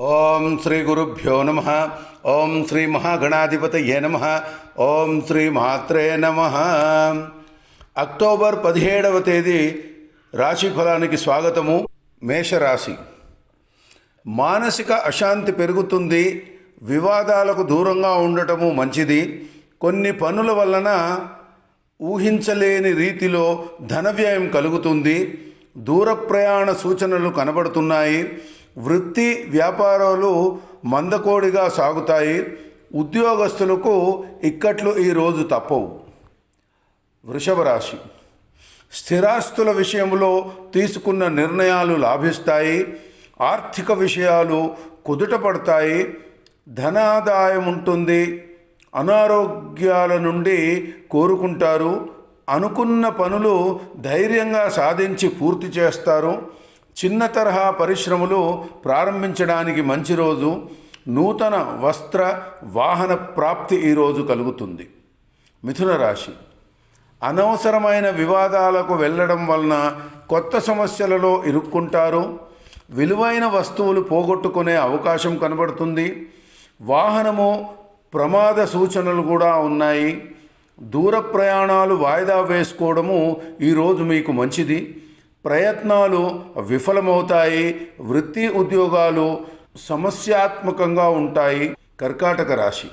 ఓం శ్రీ గురుభ్యో నమ. ఓం శ్రీ మహాగణాధిపతయే నమ. ఓం శ్రీ మాత్రే నమ. అక్టోబర్ 17వ తేదీ రాశిఫలానికి స్వాగతము. మేషరాశి. మానసిక అశాంతి పెరుగుతుంది. వివాదాలకు దూరంగా ఉండటము మంచిది. కొన్ని పనుల వలన ఊహించలేని రీతిలో ధన వ్యయం కలుగుతుంది. దూర ప్రయాణ సూచనలు కనబడుతున్నాయి. వృత్తి వ్యాపారాలు మందకోడిగా సాగుతాయి. ఉద్యోగస్తులకు ఇక్కట్లు ఈరోజు తప్పవు. వృషభ రాశి. స్థిరాస్తుల విషయంలో తీసుకున్న నిర్ణయాలు లాభిస్తాయి. ఆర్థిక విషయాలు కుదుట పడతాయి. ధనాదాయం ఉంటుంది. అనారోగ్యాల నుండి కోరుకుంటారు. అనుకున్న పనులు ధైర్యంగా సాధించి పూర్తి చేస్తారు. చిన్న తరహా పరిశ్రమలు ప్రారంభించడానికి మంచి రోజు. నూతన వస్త్ర వాహన ప్రాప్తి ఈరోజు కలుగుతుంది. మిథున రాశి. అనవసరమైన వివాదాలకు వెళ్ళడం వలన కొత్త సమస్యలలో ఇరుక్కుంటారు. విలువైన వస్తువులు పోగొట్టుకునే అవకాశం కనబడుతుంది. వాహనము ప్రమాద సూచనలు కూడా ఉన్నాయి. దూర ప్రయాణాలు వాయిదా వేసుకోవడము ఈరోజు మీకు మంచిది. ప్రయత్నాలు విఫలమవుతాయి. వృత్తి ఉద్యోగాలు సమస్యాత్మకంగా ఉంటాయి. కర్కాటక రాశి.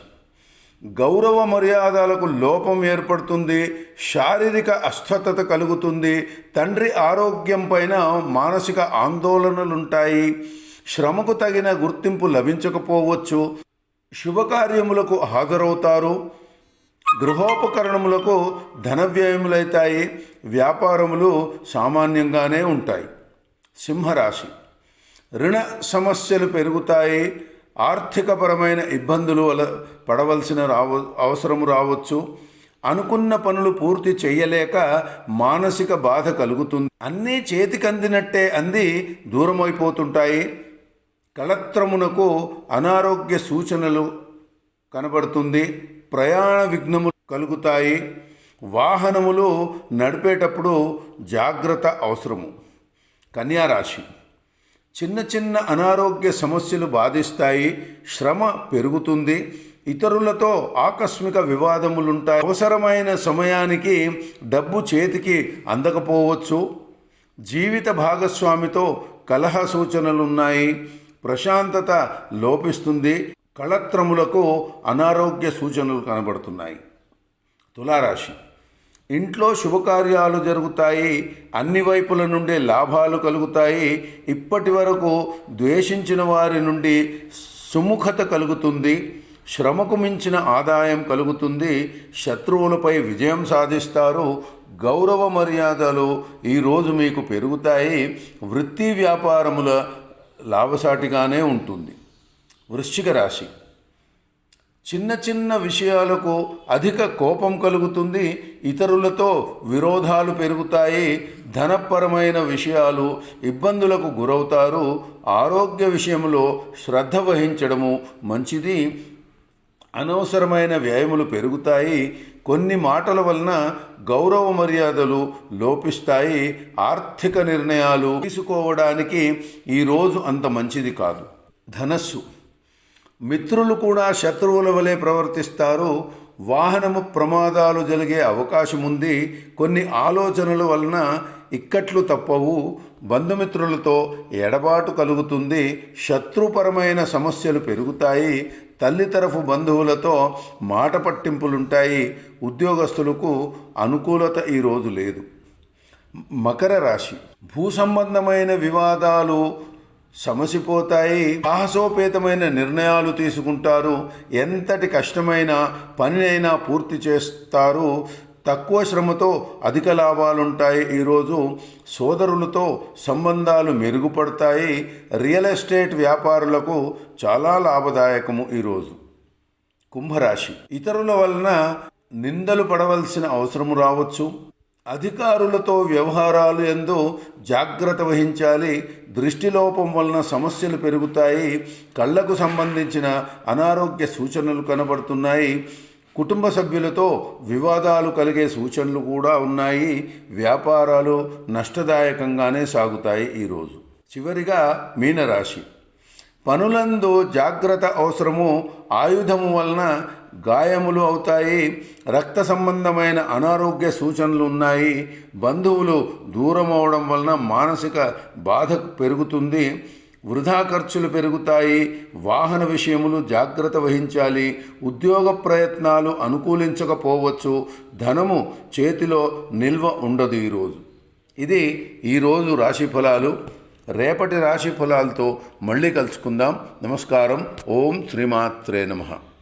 గౌరవ మర్యాదలకు లోపం ఏర్పడుతుంది. శారీరక అస్వస్థత కలుగుతుంది. తండ్రి ఆరోగ్యం పైన మానసిక ఆందోళనలుంటాయి. శ్రమకు తగిన గుర్తింపు లభించకపోవచ్చు. శుభకార్యములకు హాజరవుతారు. గృహోపకరణములకు ధన వ్యయములైతాయి. వ్యాపారములు సామాన్యంగానే ఉంటాయి. సింహరాశి. రుణ సమస్యలు పెరుగుతాయి. ఆర్థికపరమైన ఇబ్బందులు పడవలసిన అవసరము రావచ్చు. అనుకున్న పనులు పూర్తి చేయలేక మానసిక బాధ కలుగుతుంది. అన్నీ చేతికందినట్టే అంది దూరమైపోతుంటాయి. కళత్రమునకు అనారోగ్య సూచనలు కనబడుతుంది. ప్రయాణ విఘ్నములు కలుగుతాయి. వాహనములు నడిపేటప్పుడు జాగ్రత్త అవసరము. కన్యారాశి. చిన్న చిన్న అనారోగ్య సమస్యలు బాధిస్తాయి. శ్రమ పెరుగుతుంది. ఇతరులతో ఆకస్మిక వివాదములుంటాయి. అవసరమైన సమయానికి డబ్బు చేతికి అందకపోవచ్చు. జీవిత భాగస్వామితో కలహ సూచనలున్నాయి. ప్రశాంతత లోపిస్తుంది. కళత్రములకు అనారోగ్య సూచనలు కనబడుతున్నాయి. తులారాశి. ఇంట్లో శుభకార్యాలు జరుగుతాయి. అన్ని వైపుల నుండి లాభాలు కలుగుతాయి. ఇప్పటి వరకు ద్వేషించిన వారి నుండి సుముఖత కలుగుతుంది. శ్రమకు మించిన ఆదాయం కలుగుతుంది. శత్రువులపై విజయం సాధిస్తారు. గౌరవ మర్యాదలు ఈరోజు మీకు పెరుగుతాయి. వృత్తి వ్యాపారముల లాభసాటిగానే ఉంటుంది. వృశ్చిక రాశి. చిన్న చిన్న విషయాలకు అధిక కోపం కలుగుతుంది. ఇతరులతో విరోధాలు పెరుగుతాయి. ధనపరమైన విషయాలు ఇబ్బందులకు గురవుతారు. ఆరోగ్య విషయంలో శ్రద్ధ వహించడము మంచిది. అనవసరమైన వ్యయములు పెరుగుతాయి. కొన్ని మాటల వలన గౌరవ మర్యాదలు లోపిస్తాయి. ఆర్థిక నిర్ణయాలు తీసుకోవడానికి ఈరోజు అంత మంచిది కాదు. ధనస్సు. మిత్రులు కూడా శత్రువుల వలె ప్రవర్తిస్తారు. వాహనము ప్రమాదాలు జరిగే అవకాశం ఉంది. కొన్ని ఆలోచనల వలన ఇక్కట్లు తప్పవు. బంధుమిత్రులతో ఎడబాటు కలుగుతుంది. శత్రుపరమైన సమస్యలు పెరుగుతాయి. తల్లి తరఫు బంధువులతో మాట పట్టింపులుంటాయి. ఉద్యోగస్తులకు అనుకూలత ఈరోజు లేదు. మకర రాశి. భూ సంబంధమైన వివాదాలు సమసిపోతాయి. సాహసోపేతమైన నిర్ణయాలు తీసుకుంటారు. ఎంతటి కష్టమైన పనినైనా పూర్తి చేస్తారు. తక్కువ శ్రమతో అధిక లాభాలుంటాయి. ఈరోజు సోదరులతో సంబంధాలు మెరుగుపడతాయి. రియల్ ఎస్టేట్ వ్యాపారులకు చాలా లాభదాయకము ఈరోజు. కుంభరాశి. ఇతరుల వలన నిందలు పడవలసిన అవసరము రావచ్చు. అధికారులతో వ్యవహారాలు యందు జాగ్రత్త వహించాలి. దృష్టిలోపం వలన సమస్యలు పెరుగుతాయి. కళ్ళకు సంబంధించిన అనారోగ్య సూచనలు కనబడుతున్నాయి. కుటుంబ సభ్యులతో వివాదాలు కలిగే సూచనలు కూడా ఉన్నాయి. వ్యాపారాలు నష్టదాయకంగానే సాగుతాయి ఈరోజు. చివరిగా మీనరాశి. పనులందు జాగ్రత్త అవసరము. ఆయుధము వలన గాయములు అవుతాయి. రక్త సంబంధమైన అనారోగ్య సూచనలు ఉన్నాయి. బంధువులు దూరం అవడం వలన మానసిక బాధ పెరుగుతుంది. వృధా ఖర్చులు పెరుగుతాయి. వాహన విషయములు జాగ్రత్త వహించాలి. ఉద్యోగ ప్రయత్నాలు అనుకూలించకపోవచ్చు. ధనము చేతిలో నిల్వ ఉండదు ఈరోజు. ఇది ఈరోజు రాశి ఫలాలు. రేపటి రాశి ఫలాలతో మళ్ళీ కలుసుకుందాం. నమస్కారం. ఓం శ్రీమాత్రే నమః.